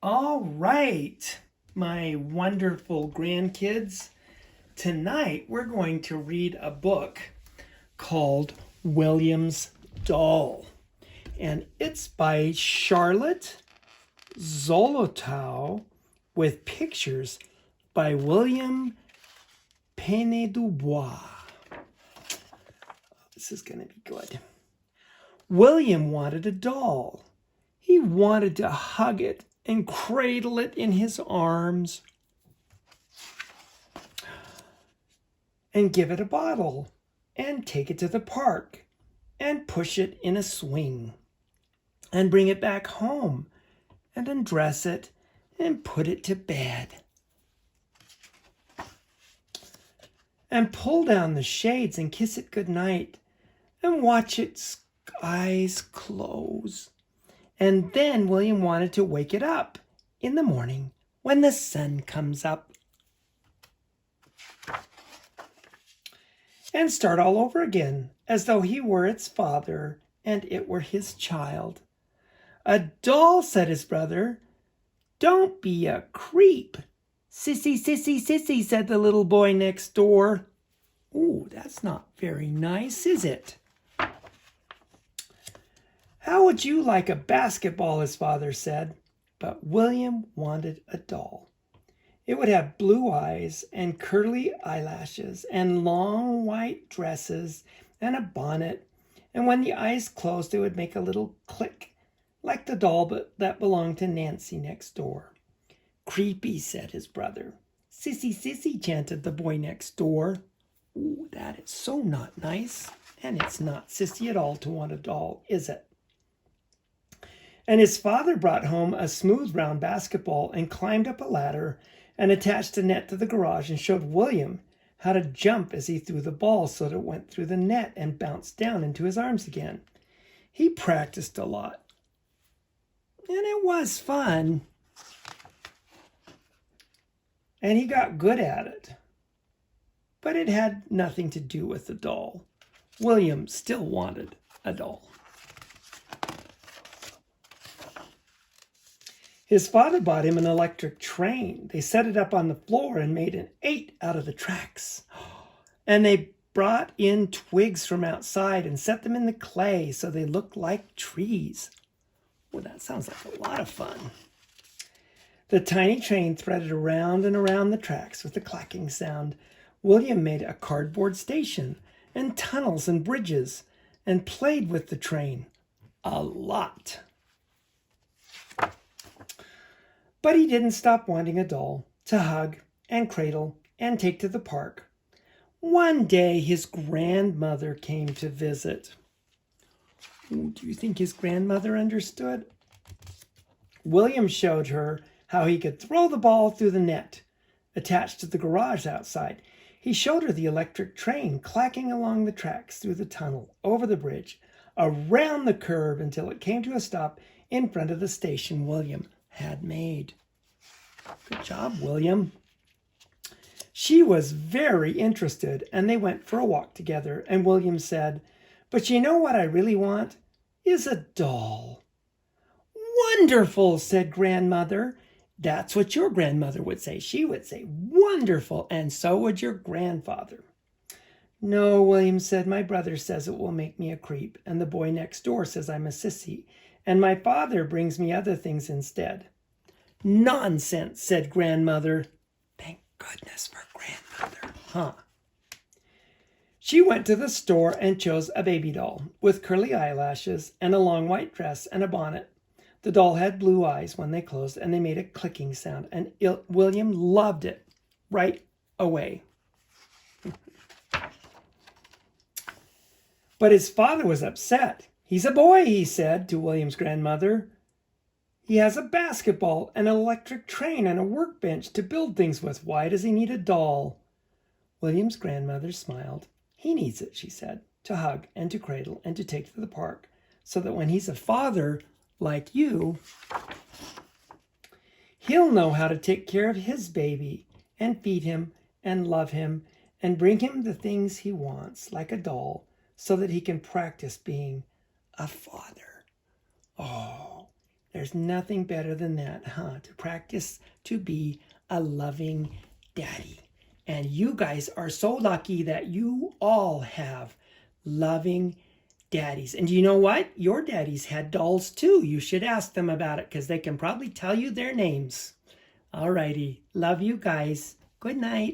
All right, my wonderful grandkids. Tonight we're going to read a book called William's Doll. And it's by Charlotte Zolotow with pictures by William Pene-Dubois. This is going to be good. William wanted a doll. He wanted to hug it and cradle it in his arms and give it a bottle and take it to the park and push it in a swing and bring it back home and undress it and put it to bed and pull down the shades and kiss it goodnight and watch its eyes close. And then William wanted to wake it up in the morning when the sun comes up and start all over again as though he were its father and it were his child. A doll, said his brother. Don't be a creep. Sissy, sissy, sissy, said the little boy next door. Ooh, that's not very nice, is it? How would you like a basketball, his father said. But William wanted a doll. It would have blue eyes and curly eyelashes and long white dresses and a bonnet. And when the eyes closed, it would make a little click, like the doll that belonged to Nancy next door. Creepy, said his brother. Sissy, sissy, chanted the boy next door. Ooh, that is so not nice. And it's not sissy at all to want a doll, is it? And his father brought home a smooth round basketball and climbed up a ladder and attached a net to the garage and showed William how to jump as he threw the ball so that it went through the net and bounced down into his arms again. He practiced a lot. And it was fun. And he got good at it. But it had nothing to do with the doll. William still wanted a doll. His father bought him an electric train. They set it up on the floor and made an 8 out of the tracks. And they brought in twigs from outside and set them in the clay so they looked like trees. Well, that sounds like a lot of fun. The tiny train threaded around and around the tracks with a clacking sound. William made a cardboard station and tunnels and bridges and played with the train a lot. But he didn't stop wanting a doll to hug and cradle and take to the park. One day his grandmother came to visit. Ooh, do you think his grandmother understood? William showed her how he could throw the ball through the net attached to the garage outside. He showed her the electric train clacking along the tracks through the tunnel, over the bridge, around the curve until it came to a stop in front of the station William had made. Good job, William. She was very interested, and they went for a walk together, and William said, "But you know what I really want? Is a doll." "Wonderful," said grandmother. That's what your grandmother would say. She would say, "Wonderful," and so would your grandfather. "No," William said, "my brother says it will make me a creep, and the boy next door says I'm a sissy, and my father brings me other things instead." "Nonsense," said grandmother. Thank goodness for grandmother, huh? She went to the store and chose a baby doll with curly eyelashes and a long white dress and a bonnet. The doll had blue eyes when they closed, and they made a clicking sound, and William loved it right away. But his father was upset. "He's a boy," he said to William's grandmother. "He has a basketball, an electric train, and a workbench to build things with. Why does he need a doll?" William's grandmother smiled. "He needs it," she said, "to hug and to cradle and to take to the park, so that when he's a father like you, he'll know how to take care of his baby and feed him and love him and bring him the things he wants, like a doll, so that he can practice being a father." Oh, there's There's nothing better than that, huh? To practice to be a loving daddy. And you guys are so lucky that you all have loving daddies. And you know what? Your daddies had dolls too. You should ask them about it because they can probably tell you their names. Alrighty. Love you guys. Good night.